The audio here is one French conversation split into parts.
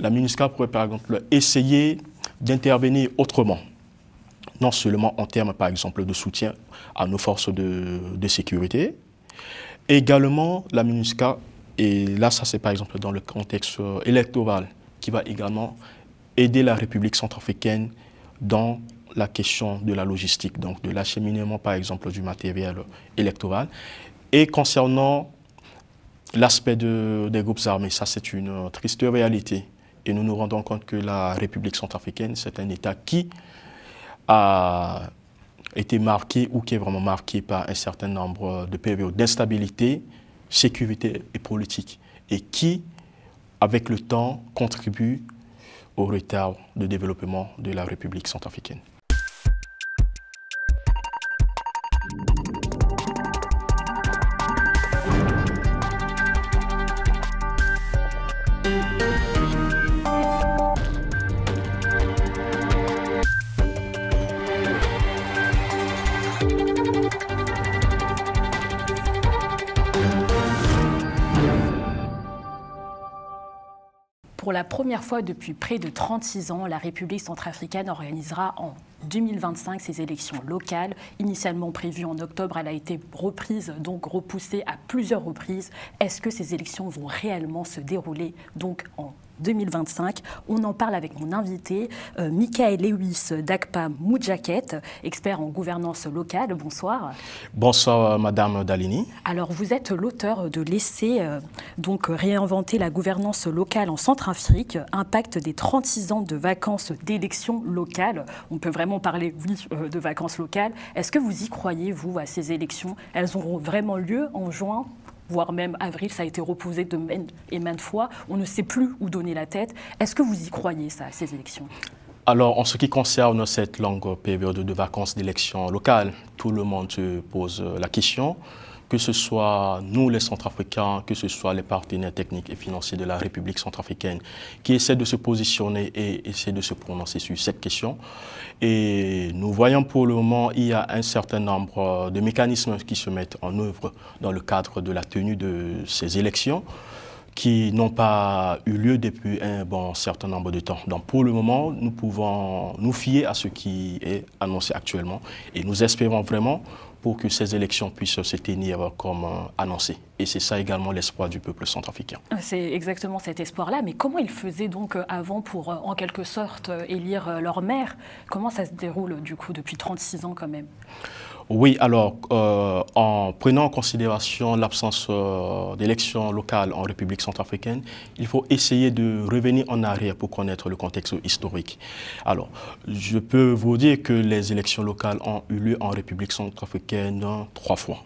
la MINUSCA pourrait par exemple essayer d'intervenir autrement, non seulement en termes par exemple de soutien à nos forces de sécurité, également la MINUSCA, et là ça c'est par exemple dans le contexte électoral, qui va également aider la République centrafricaine dans la question de la logistique, donc de l'acheminement par exemple du matériel électoral. Et concernant l'aspect des groupes armés, ça c'est une triste réalité. Et nous nous rendons compte que la République centrafricaine, c'est un État qui a été marqué ou qui est vraiment marqué par un certain nombre de périodes d'instabilité, sécurité et politique, et qui, avec le temps, contribue au retard de développement de la République centrafricaine. Pour la première fois depuis près de 36 ans, la République centrafricaine organisera en 2025 ses élections locales. Initialement prévue en octobre, elle a été reprise, donc repoussée à plusieurs reprises. Est-ce que ces élections vont réellement se dérouler donc en 2025. On en parle avec mon invité, Michael Lewis d'ACPA Moudjaket, expert en gouvernance locale. Bonsoir. Bonsoir, Madame Dalini. Alors, vous êtes l'auteur de l'essai donc réinventer la gouvernance locale en Centrafrique, impact des 36 ans de vacances d'élections locales. On peut vraiment parler, oui, de vacances locales. Est-ce que vous y croyez, vous, à ces élections? Elles auront vraiment lieu en juin, voire même avril, ça a été reposé de maintes et maintes fois. On ne sait plus où donner la tête. Est-ce que vous y croyez, ça, à ces élections? Alors, en ce qui concerne cette longue période de vacances d'élections locales, tout le monde se pose la question, que ce soit nous, les Centrafricains, que ce soit les partenaires techniques et financiers de la République centrafricaine, qui essaient de se positionner et essaient de se prononcer sur cette question. Et nous voyons pour le moment, il y a un certain nombre de mécanismes qui se mettent en œuvre dans le cadre de la tenue de ces élections, qui n'ont pas eu lieu depuis un bon certain nombre de temps. Donc pour le moment, nous pouvons nous fier à ce qui est annoncé actuellement et nous espérons vraiment pour que ces élections puissent se tenir comme annoncé. Et c'est ça également l'espoir du peuple centrafricain. C'est exactement cet espoir-là. Mais comment ils faisaient donc avant pour, en quelque sorte, élire leur maire? Comment ça se déroule, du coup, depuis 36 ans quand même? Oui, alors, en prenant en considération l'absence d'élections locales en République centrafricaine, il faut essayer de revenir en arrière pour connaître le contexte historique. Alors, je peux vous dire que les élections locales ont eu lieu en République centrafricaine 3 fois.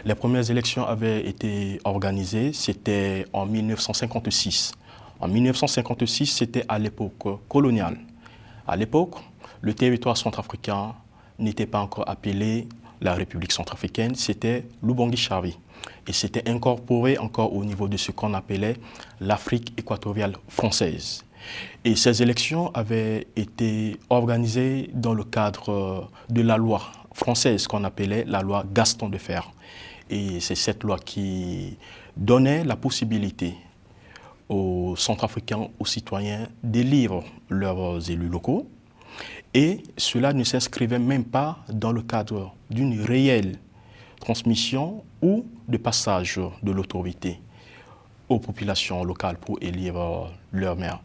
Les premières élections avaient été organisées, c'était en 1956. En 1956, c'était à l'époque coloniale. À l'époque, le territoire centrafricain n'était pas encore appelé la République centrafricaine, c'était l'Ubangui-Chari. Et c'était incorporé encore au niveau de ce qu'on appelait l'Afrique équatoriale française. Et ces élections avaient été organisées dans le cadre de la loi française qu'on appelait la loi Gaston Defferre. Et c'est cette loi qui donnait la possibilité aux Centrafricains, aux citoyens d'élire leurs élus locaux. Et cela ne s'inscrivait même pas dans le cadre d'une réelle transmission ou de passage de l'autorité aux populations locales pour élire leur maire.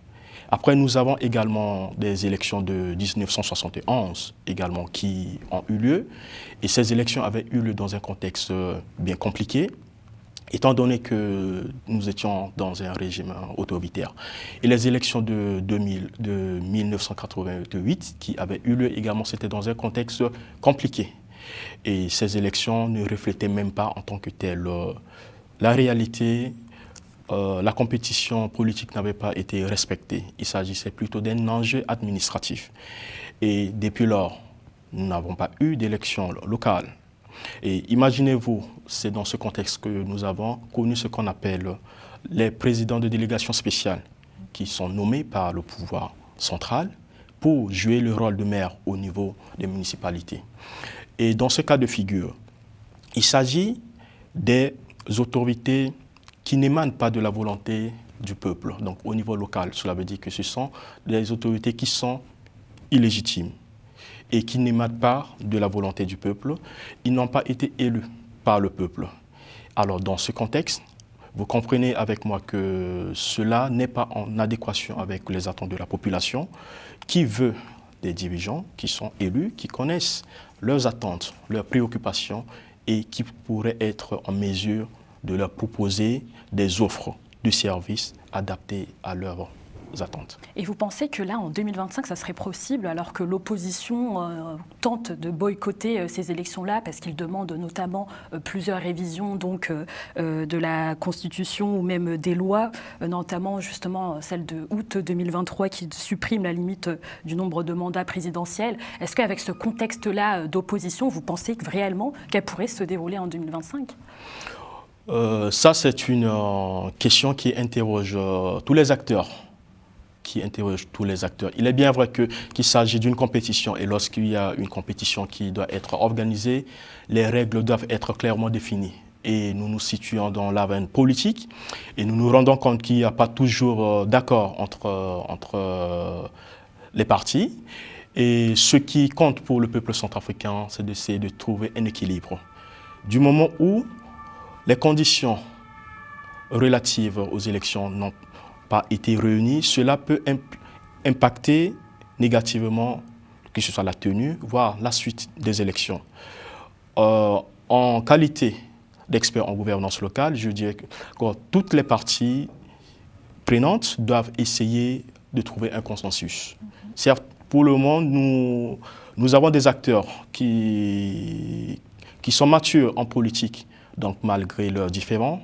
Après, nous avons également des élections de 1971 également qui ont eu lieu. Et ces élections avaient eu lieu dans un contexte bien compliqué, étant donné que nous étions dans un régime autoritaire. Et les élections de 1988 qui avaient eu lieu également, c'était dans un contexte compliqué. Et ces élections ne reflétaient même pas en tant que telles la réalité. La compétition politique n'avait pas été respectée. Il s'agissait plutôt d'un enjeu administratif. Et depuis lors, nous n'avons pas eu d'élections locales. Et imaginez-vous, c'est dans ce contexte que nous avons connu ce qu'on appelle les présidents de délégations spéciales qui sont nommés par le pouvoir central pour jouer le rôle de maire au niveau des municipalités. Et dans ce cas de figure, il s'agit des autorités qui n'émanent pas de la volonté du peuple. Donc au niveau local, cela veut dire que ce sont des autorités qui sont illégitimes et qui n'émanent pas de la volonté du peuple. Ils n'ont pas été élus par le peuple. Alors dans ce contexte, vous comprenez avec moi que cela n'est pas en adéquation avec les attentes de la population qui veut des dirigeants qui sont élus, qui connaissent leurs attentes, leurs préoccupations et qui pourraient être en mesure de leur proposer des offres de services adaptés à leurs attentes. Et vous pensez que là, en 2025, ça serait possible alors que l'opposition tente de boycotter ces élections-là parce qu'ils demandent notamment plusieurs révisions donc, de la Constitution ou même des lois, notamment justement celle de août 2023 qui supprime la limite du nombre de mandats présidentiels. Est-ce qu'avec ce contexte-là d'opposition, vous pensez que réellement qu'elle pourrait se dérouler en 2025 ? Ça, c'est une question qui interroge tous les acteurs. Il est bien vrai qu'il s'agit d'une compétition et lorsqu'il y a une compétition qui doit être organisée, les règles doivent être clairement définies. Et nous nous situons dans l'arène politique et nous nous rendons compte qu'il n'y a pas toujours d'accord entre les partis. Et ce qui compte pour le peuple centrafricain, c'est d'essayer de trouver un équilibre. Du moment où les conditions relatives aux élections n'ont pas été réunies, cela peut impacter négativement, que ce soit la tenue, voire la suite des élections. En qualité d'expert en gouvernance locale, je dirais que toutes les parties prenantes doivent essayer de trouver un consensus. Certes, pour le moment, nous avons des acteurs qui sont matures en politique, donc malgré leurs différends,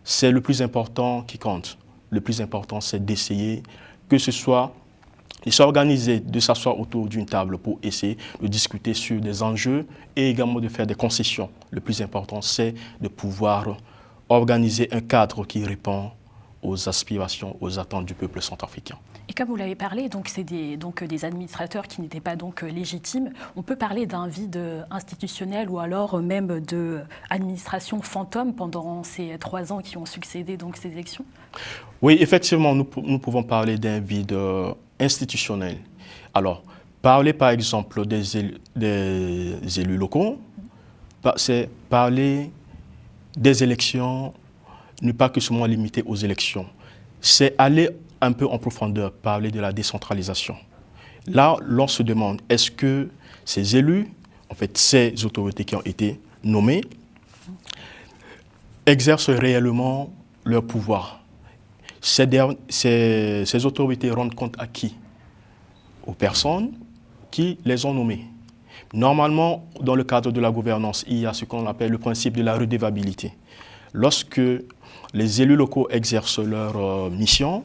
c'est le plus important qui compte. Le plus important, c'est d'essayer que ce soit de s'organiser, de s'asseoir autour d'une table pour essayer de discuter sur des enjeux et également de faire des concessions. Le plus important, c'est de pouvoir organiser un cadre qui répond aux aspirations, aux attentes du peuple centrafricain. Et comme vous l'avez parlé, c'est des administrateurs qui n'étaient pas donc légitimes. On peut parler d'un vide institutionnel ou alors même d'administration fantôme pendant ces 3 ans qui ont succédé donc ces élections? Oui, effectivement, nous pouvons parler d'un vide institutionnel. Alors, parler par exemple des élus locaux, c'est parler des élections, ne pas que seulement limité aux élections. C'est aller un peu en profondeur, parler de la décentralisation. Là, l'on se demande, est-ce que ces élus, en fait, ces autorités qui ont été nommées, exercent réellement leur pouvoir? Ces autorités rendent compte à qui? Aux personnes qui les ont nommées. Normalement, dans le cadre de la gouvernance, il y a ce qu'on appelle le principe de la redevabilité. Lorsque les élus locaux exercent leur mission,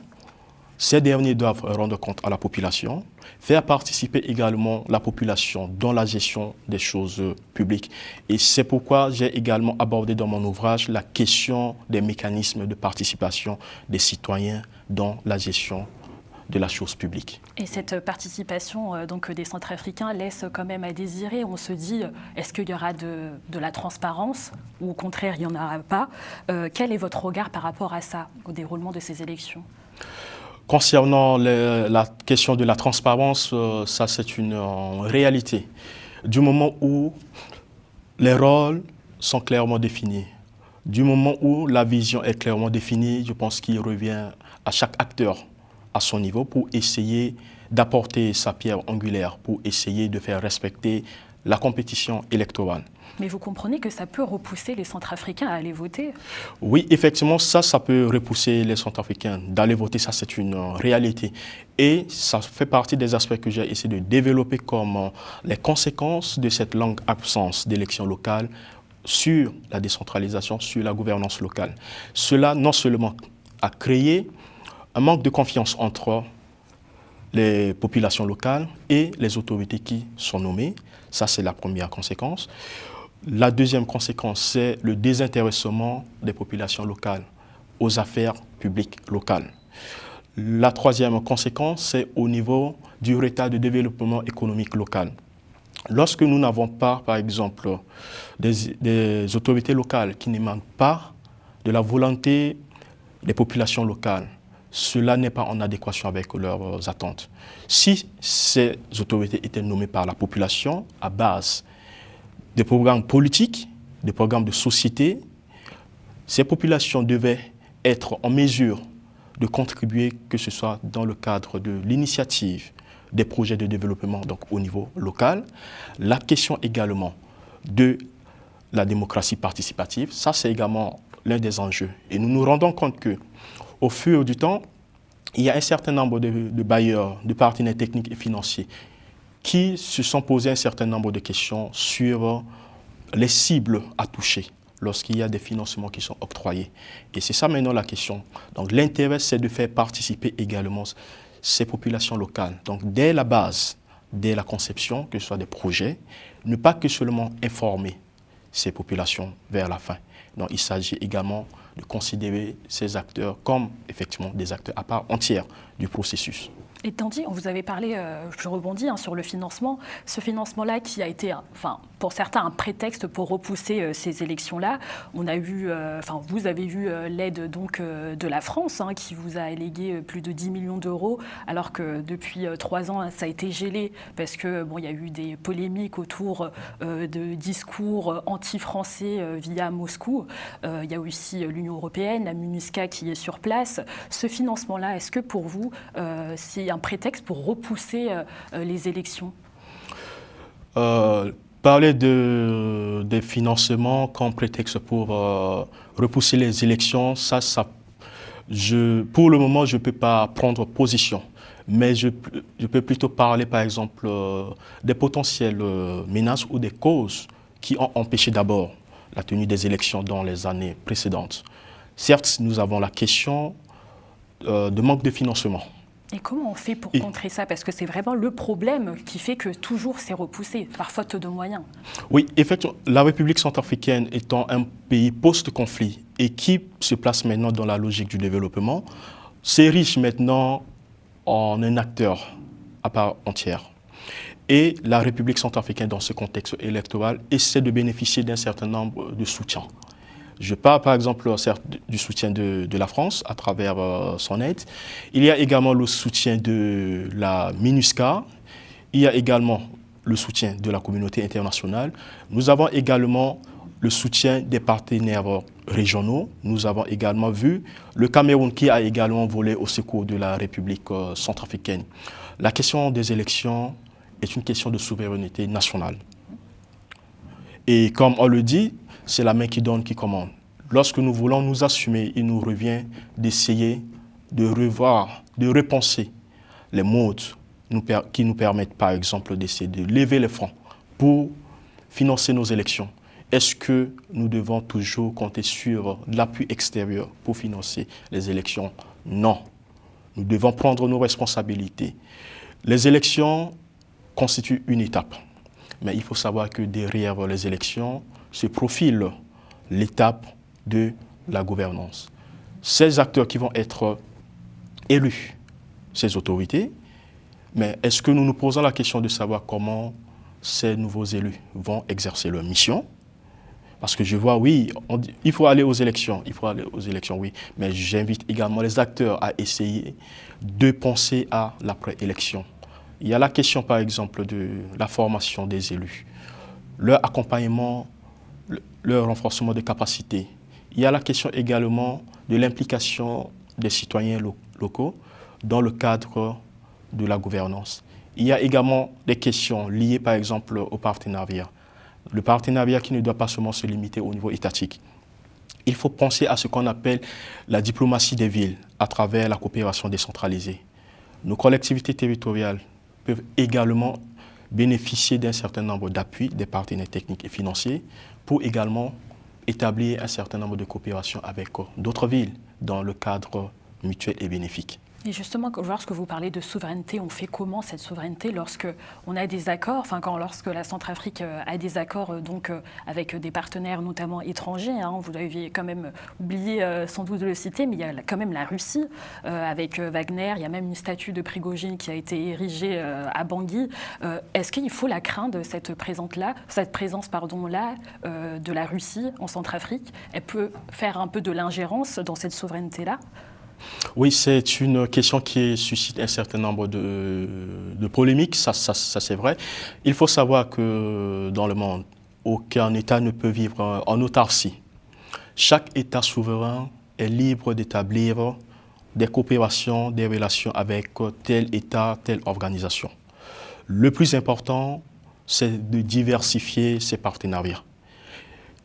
ces derniers doivent rendre compte à la population, faire participer également la population dans la gestion des choses publiques. Et c'est pourquoi j'ai également abordé dans mon ouvrage la question des mécanismes de participation des citoyens dans la gestion de la chose publique. Et cette participation donc, des Centrafricains laisse quand même à désirer. On se dit, est-ce qu'il y aura de la transparence ou au contraire, il n'y en aura pas? Quel est votre regard par rapport à ça, au déroulement de ces élections? Concernant la question de la transparence, ça c'est une réalité. Du moment où les rôles sont clairement définis, du moment où la vision est clairement définie, je pense qu'il revient à chaque acteur à son niveau pour essayer d'apporter sa pierre angulaire, pour essayer de faire respecter la compétition électorale. Mais vous comprenez que ça peut repousser les Centrafricains à aller voter? Oui, effectivement, ça peut repousser les Centrafricains d'aller voter, ça c'est une réalité. Et ça fait partie des aspects que j'ai essayé de développer comme les conséquences de cette longue absence d'élections locales sur la décentralisation, sur la gouvernance locale. Cela non seulement a créé un manque de confiance entre les populations locales et les autorités qui sont nommées. Ça, c'est la première conséquence. La deuxième conséquence, c'est le désintéressement des populations locales aux affaires publiques locales. La troisième conséquence, c'est au niveau du retard de développement économique local. Lorsque nous n'avons pas, par exemple, des autorités locales qui n'émanent pas de la volonté des populations locales, cela n'est pas en adéquation avec leurs attentes. Si ces autorités étaient nommées par la population à base des programmes politiques, des programmes de société, ces populations devaient être en mesure de contribuer, que ce soit dans le cadre de l'initiative des projets de développement donc au niveau local. La question également de la démocratie participative, ça c'est également l'un des enjeux. Et nous nous rendons compte qu'au fur du temps, il y a un certain nombre de bailleurs, de partenaires techniques et financiers qui se sont posés un certain nombre de questions sur les cibles à toucher lorsqu'il y a des financements qui sont octroyés. Et c'est ça maintenant la question. Donc l'intérêt, c'est de faire participer également ces populations locales. Donc dès la base, dès la conception, que ce soit des projets, ne pas que seulement informer ces populations vers la fin. Donc il s'agit également de considérer ces acteurs comme effectivement des acteurs à part entière du processus. Et Tanguy, vous avez parlé, je rebondis sur le financement, ce financement-là qui a été, pour certains, un prétexte pour repousser ces élections-là. On a eu, vous avez eu l'aide donc de la France qui vous a allégué plus de 10 millions d'euros, alors que depuis 3 ans, ça a été gelé parce que il y a eu des polémiques autour de discours anti-français via Moscou. Il y a aussi l'Union européenne, la MINUSCA qui est sur place. Ce financement-là, est-ce que pour vous, c'est un prétexte pour repousser les élections? Parler des financements comme prétexte pour repousser les élections, pour le moment, je ne peux pas prendre position. Mais je peux plutôt parler, par exemple, des potentielles menaces ou des causes qui ont empêché d'abord la tenue des élections dans les années précédentes. Certes, nous avons la question de manque de financement. Et comment on fait pour contrer ça? Parce que c'est vraiment le problème qui fait que toujours c'est repoussé, par faute de moyens. Oui, effectivement, la République centrafricaine étant un pays post-conflit et qui se place maintenant dans la logique du développement, s'érige maintenant en un acteur à part entière. Et la République centrafricaine, dans ce contexte électoral, essaie de bénéficier d'un certain nombre de soutiens. Je parle par exemple du soutien de la France à travers son aide. Il y a également le soutien de la MINUSCA. Il y a également le soutien de la communauté internationale. Nous avons également le soutien des partenaires régionaux. Nous avons également vu le Cameroun qui a également volé au secours de la République centrafricaine. La question des élections est une question de souveraineté nationale. Et comme on le dit, c'est la main qui donne, qui commande. Lorsque nous voulons nous assumer, il nous revient d'essayer de revoir, de repenser les modes qui nous permettent, par exemple, d'essayer de lever les fonds pour financer nos élections. Est-ce que nous devons toujours compter sur l'appui extérieur pour financer les élections? Non. Nous devons prendre nos responsabilités. Les élections constituent une étape. Mais il faut savoir que derrière les élections se profile l'étape de la gouvernance. Ces acteurs qui vont être élus, ces autorités, mais est-ce que nous nous posons la question de savoir comment ces nouveaux élus vont exercer leur mission? Parce que je vois, oui, il faut aller aux élections, oui, mais j'invite également les acteurs à essayer de penser à l'après-élection. Il y a la question, par exemple, de la formation des élus, leur accompagnement, leur renforcement des capacités. Il y a la question également de l'implication des citoyens locaux dans le cadre de la gouvernance. Il y a également des questions liées par exemple au partenariat. Le partenariat qui ne doit pas seulement se limiter au niveau étatique. Il faut penser à ce qu'on appelle la diplomatie des villes à travers la coopération décentralisée. Nos collectivités territoriales peuvent également bénéficier d'un certain nombre d'appuis des partenaires techniques et financiers pour également établir un certain nombre de coopérations avec d'autres villes dans le cadre mutuel et bénéfique. Et justement, lorsque vous parlez de souveraineté, on fait comment cette souveraineté lorsque on a des accords, lorsque la Centrafrique a des accords avec des partenaires notamment étrangers, vous avez quand même oublié sans doute de le citer, mais il y a quand même la Russie avec Wagner, il y a même une statue de Prigojine qui a été érigée à Bangui. Est-ce qu'il faut la craindre de cette présence-là de la Russie en Centrafrique? Elle peut faire un peu de l'ingérence dans cette souveraineté-là? Oui, c'est une question qui suscite un certain nombre de polémiques, ça c'est vrai. Il faut savoir que dans le monde, aucun État ne peut vivre en autarcie. Chaque État souverain est libre d'établir des coopérations, des relations avec tel État, telle organisation. Le plus important, c'est de diversifier ses partenariats.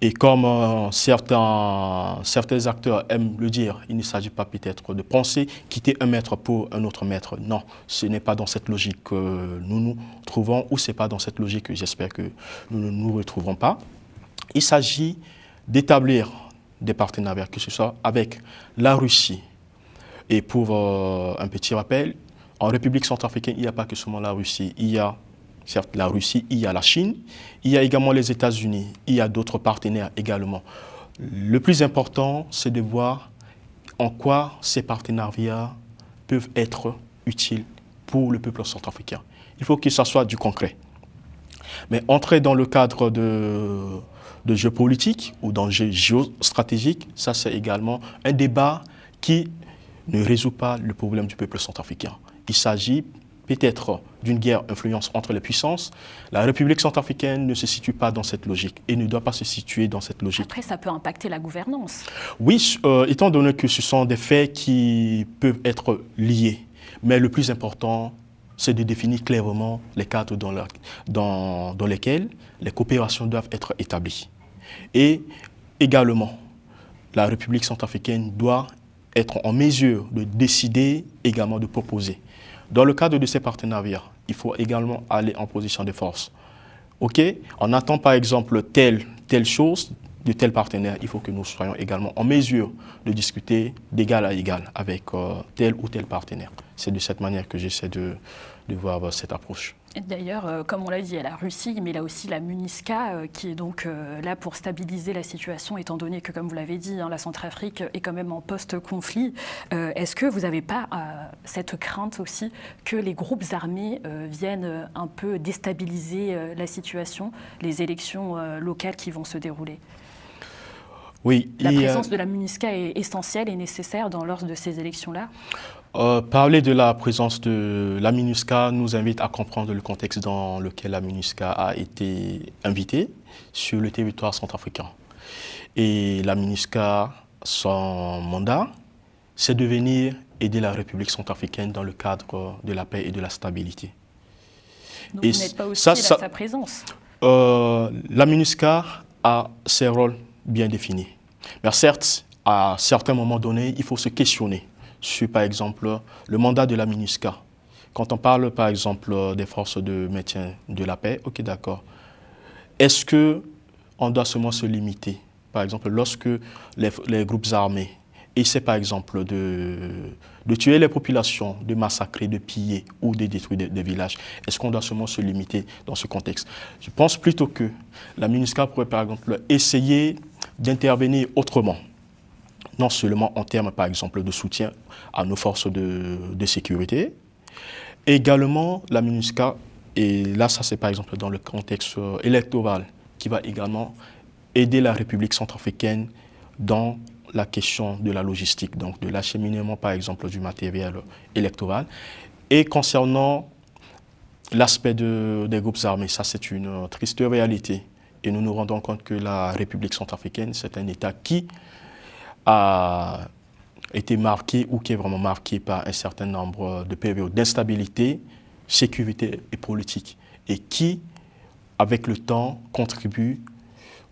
Et comme certains acteurs aiment le dire, il ne s'agit pas peut-être de penser quitter un maître pour un autre maître. Non, ce n'est pas dans cette logique que nous nous trouvons, ou ce n'est pas dans cette logique que j'espère que nous ne nous retrouverons pas. Il s'agit d'établir des partenariats, que ce soit avec la Russie. Et pour un petit rappel, en République centrafricaine, il n'y a pas que seulement la Russie. Il y a certes la Russie, il y a la Chine, il y a également les États-Unis, il y a d'autres partenaires également. Le plus important, c'est de voir en quoi ces partenariats peuvent être utiles pour le peuple centrafricain. Il faut que ça soit du concret. Mais entrer dans le cadre de géopolitique ou dans le géostratégique, ça c'est également un débat qui ne résout pas le problème du peuple centrafricain. Il s'agit peut-être d'une guerre influence entre les puissances. La République centrafricaine ne se situe pas dans cette logique et ne doit pas se situer dans cette logique. Après, ça peut impacter la gouvernance. Oui, étant donné que ce sont des faits qui peuvent être liés. Mais le plus important, c'est de définir clairement les cadres dans lesquels les coopérations doivent être établies. Et également, la République centrafricaine doit être en mesure de décider, également de proposer. Dans le cadre de ces partenariats, il faut également aller en position de force. OK? On attend par exemple telle chose de tel partenaire. Il faut que nous soyons également en mesure de discuter d'égal à égal avec tel ou tel partenaire. C'est de cette manière que j'essaie de voir cette approche. D'ailleurs, comme on l'a dit, il y a la Russie, mais il y a aussi la MINUSCA qui est donc là pour stabiliser la situation, étant donné que, comme vous l'avez dit, la Centrafrique est quand même en post-conflit. Est-ce que vous n'avez pas cette crainte aussi que les groupes armés viennent un peu déstabiliser la situation, les élections locales qui vont se dérouler? Oui. La présence de la MINUSCA est essentielle et nécessaire lors de ces élections-là? Parler de la présence de la MINUSCA nous invite à comprendre le contexte dans lequel la MINUSCA a été invitée sur le territoire centrafricain. Et la MINUSCA, son mandat, c'est de venir aider la République centrafricaine dans le cadre de la paix et de la stabilité. Donc vous n'êtes pas aussi sa présence? La MINUSCA a ses rôles bien définis. Mais certes, à certains moments donnés, il faut se questionner sur, par exemple, le mandat de la MINUSCA. Quand on parle, par exemple, des forces de maintien de la paix, ok, d'accord. Est-ce qu'on doit seulement se limiter, par exemple, lorsque les groupes armés essaient, par exemple, de tuer les populations, de massacrer, de piller ou de détruire des villages, est-ce qu'on doit seulement se limiter dans ce contexte? Je pense plutôt que la MINUSCA pourrait, par exemple, essayer d'intervenir autrement. Non seulement en termes, par exemple, de soutien à nos forces de sécurité, également la MINUSCA, et là, ça c'est par exemple dans le contexte électoral, qui va également aider la République centrafricaine dans la question de la logistique, donc de l'acheminement, par exemple, du matériel électoral. Et concernant l'aspect des groupes armés, ça c'est une triste réalité. Et nous nous rendons compte que la République centrafricaine, c'est un État qui a été marqué ou qui est vraiment marqué par un certain nombre de périodes d'instabilité, sécurité et politique, et qui, avec le temps, contribue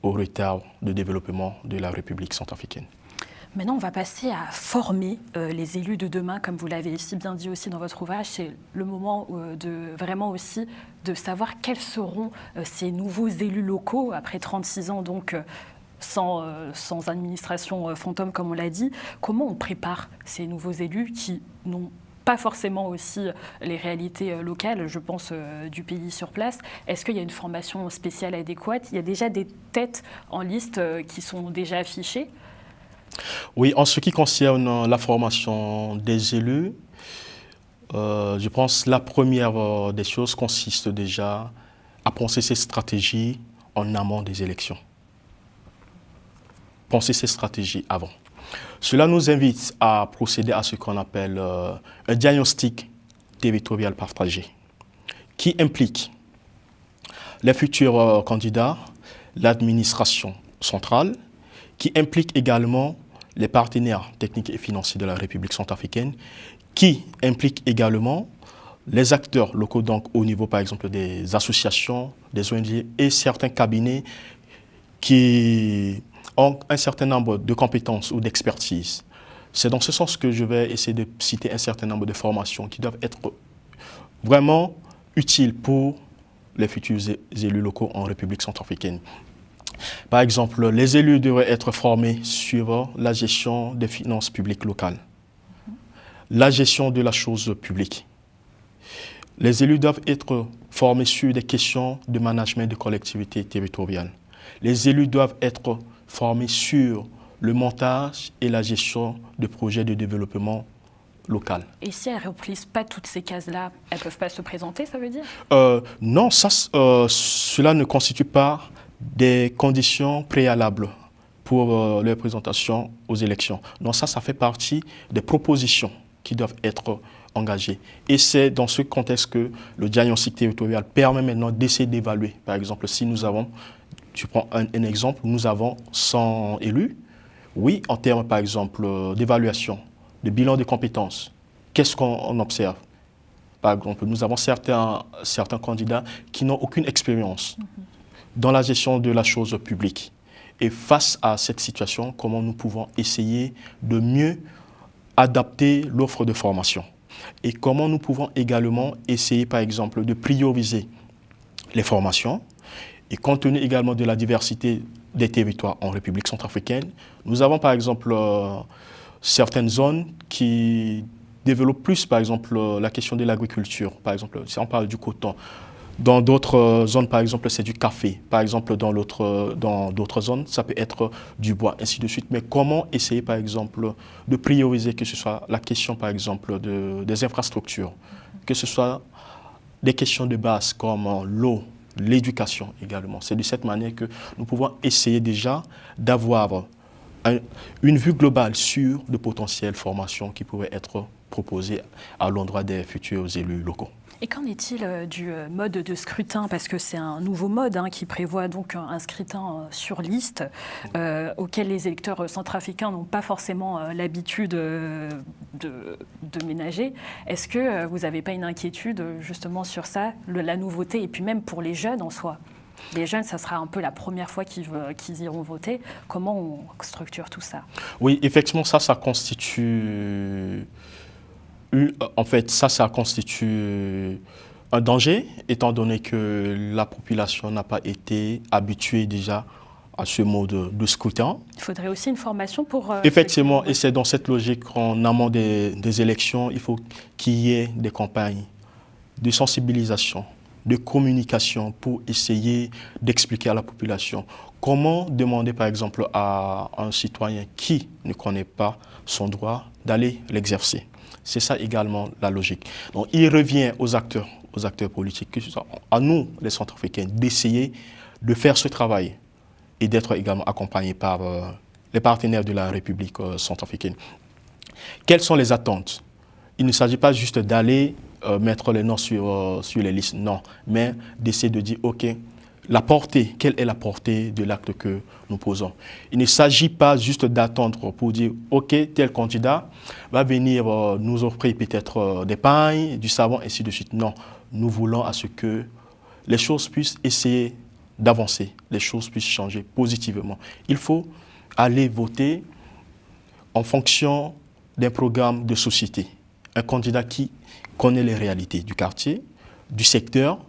au retard de développement de la République centrafricaine. Maintenant, on va passer à former les élus de demain, comme vous l'avez si bien dit aussi dans votre ouvrage. C'est le moment vraiment aussi de savoir quels seront ces nouveaux élus locaux après 36 ans, donc sans administration fantôme, comme on l'a dit. Comment on prépare ces nouveaux élus qui n'ont pas forcément aussi les réalités locales, je pense, du pays sur place? Est-ce qu'il y a une formation spéciale adéquate? Il y a déjà des têtes en liste qui sont déjà affichées? Oui, en ce qui concerne la formation des élus, je pense que la première des choses consiste déjà à penser ces stratégies en amont des élections. Penser ces stratégies avant. Cela nous invite à procéder à ce qu'on appelle un diagnostic territorial partagé, qui implique les futurs candidats, l'administration centrale, qui implique également les partenaires techniques et financiers de la République centrafricaine, qui implique également les acteurs locaux, donc au niveau par exemple des associations, des ONG et certains cabinets qui ont un certain nombre de compétences ou d'expertise. C'est dans ce sens que je vais essayer de citer un certain nombre de formations qui doivent être vraiment utiles pour les futurs élus locaux en République centrafricaine. Par exemple, les élus devraient être formés sur la gestion des finances publiques locales, la gestion de la chose publique. Les élus doivent être formés sur des questions de management de collectivités territoriales. Les élus doivent être formés sur le montage et la gestion de projets de développement local. Et si elles ne remplissent pas toutes ces cases-là, elles ne peuvent pas se présenter, ça veut dire? Non, cela ne constitue pas des conditions préalables pour leur présentation aux élections. Non, ça fait partie des propositions qui doivent être engagées. Et c'est dans ce contexte que le diagnostic territorial permet maintenant d'essayer d'évaluer. Par exemple, si nous avons, tu prends un exemple, nous avons 100 élus. Oui, en termes, par exemple, d'évaluation, de bilan de compétences, qu'est-ce qu'on observe? Par exemple, nous avons certains candidats qui n'ont aucune expérience dans la gestion de la chose publique. Et face à cette situation, comment nous pouvons essayer de mieux adapter l'offre de formation? Et comment nous pouvons également essayer, par exemple, de prioriser les formations? Et compte tenu également de la diversité des territoires en République centrafricaine, nous avons par exemple certaines zones qui développent plus, par exemple, la question de l'agriculture. Par exemple, si on parle du coton, dans d'autres zones, par exemple, c'est du café. Par exemple, dans d'autres zones, ça peut être du bois, ainsi de suite. Mais comment essayer, par exemple, de prioriser, que ce soit la question, par exemple, des infrastructures, que ce soit des questions de base comme l'eau, l'éducation également. C'est de cette manière que nous pouvons essayer déjà d'avoir une vue globale sur de potentielles formations qui pourraient être proposées à l'endroit des futurs élus locaux. Et qu'en est-il du mode de scrutin? Parce que c'est un nouveau mode qui prévoit donc un scrutin sur liste auquel les électeurs centrafricains n'ont pas forcément l'habitude de ménager. Est-ce que vous n'avez pas une inquiétude justement sur ça, la nouveauté, et puis même pour les jeunes en soi? Les jeunes, ça sera un peu la première fois qu'ils iront voter. Comment on structure tout ça? Oui, effectivement, ça constitue... En fait, ça constitue un danger, étant donné que la population n'a pas été habituée déjà à ce mode de scrutin. Il faudrait aussi une formation pour... Effectivement, et c'est dans cette logique qu'en amont des élections, il faut qu'il y ait des campagnes de sensibilisation, de communication pour essayer d'expliquer à la population comment demander, par exemple, à un citoyen qui ne connaît pas son droit d'aller l'exercer. C'est ça également la logique. Donc, il revient aux acteurs politiques, que ce soit à nous, les Centrafricains, d'essayer de faire ce travail et d'être également accompagnés par les partenaires de la République centrafricaine. Quelles sont les attentes? Il ne s'agit pas juste d'aller mettre les noms sur les listes, non, mais d'essayer de dire, OK, la portée, quelle est la portée de l'acte que nous posons? Il ne s'agit pas juste d'attendre pour dire, OK, tel candidat va venir nous offrir peut-être des pailles, du savon, ainsi de suite. Non, nous voulons à ce que les choses puissent essayer d'avancer, les choses puissent changer positivement. Il faut aller voter en fonction d'un programme de société. Un candidat qui connaît les réalités du quartier, du secteur,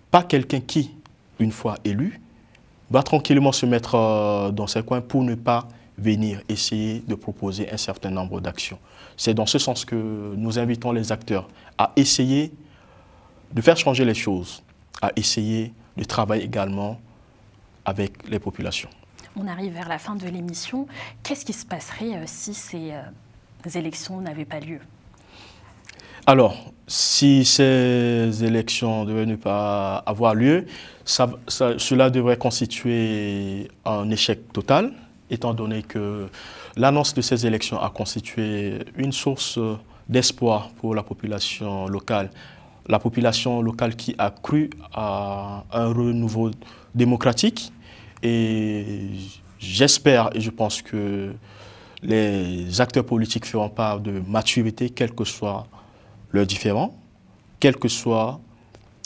pas quelqu'un qui, une fois élu, va tranquillement se mettre dans ses coins pour ne pas venir essayer de proposer un certain nombre d'actions. C'est dans ce sens que nous invitons les acteurs à essayer de faire changer les choses, à essayer de travailler également avec les populations. On arrive vers la fin de l'émission. Qu'est-ce qui se passerait si ces élections n'avaient pas lieu? Alors, si ces élections devaient ne pas avoir lieu, cela devrait constituer un échec total, étant donné que l'annonce de ces élections a constitué une source d'espoir pour la population locale. La population locale qui a cru à un renouveau démocratique. Et j'espère et je pense que les acteurs politiques feront part de maturité, quels que soient leurs différends, quel que soit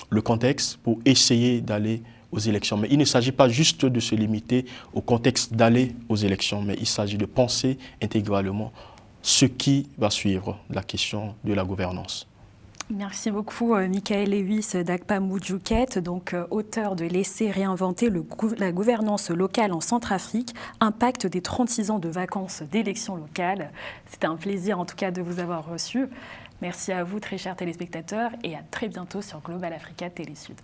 le contexte, pour essayer d'aller aux élections. Mais il ne s'agit pas juste de se limiter au contexte d'aller aux élections, mais il s'agit de penser intégralement ce qui va suivre, la question de la gouvernance. Merci beaucoup, Michael Lewis d'Akpa Moudjouket, donc auteur de Laisser réinventer la gouvernance locale en Centrafrique, impact des 36 ans de vacances d'élections locales. C'était un plaisir en tout cas de vous avoir reçu. Merci à vous, très chers téléspectateurs, et à très bientôt sur Global Africa Télé Sud.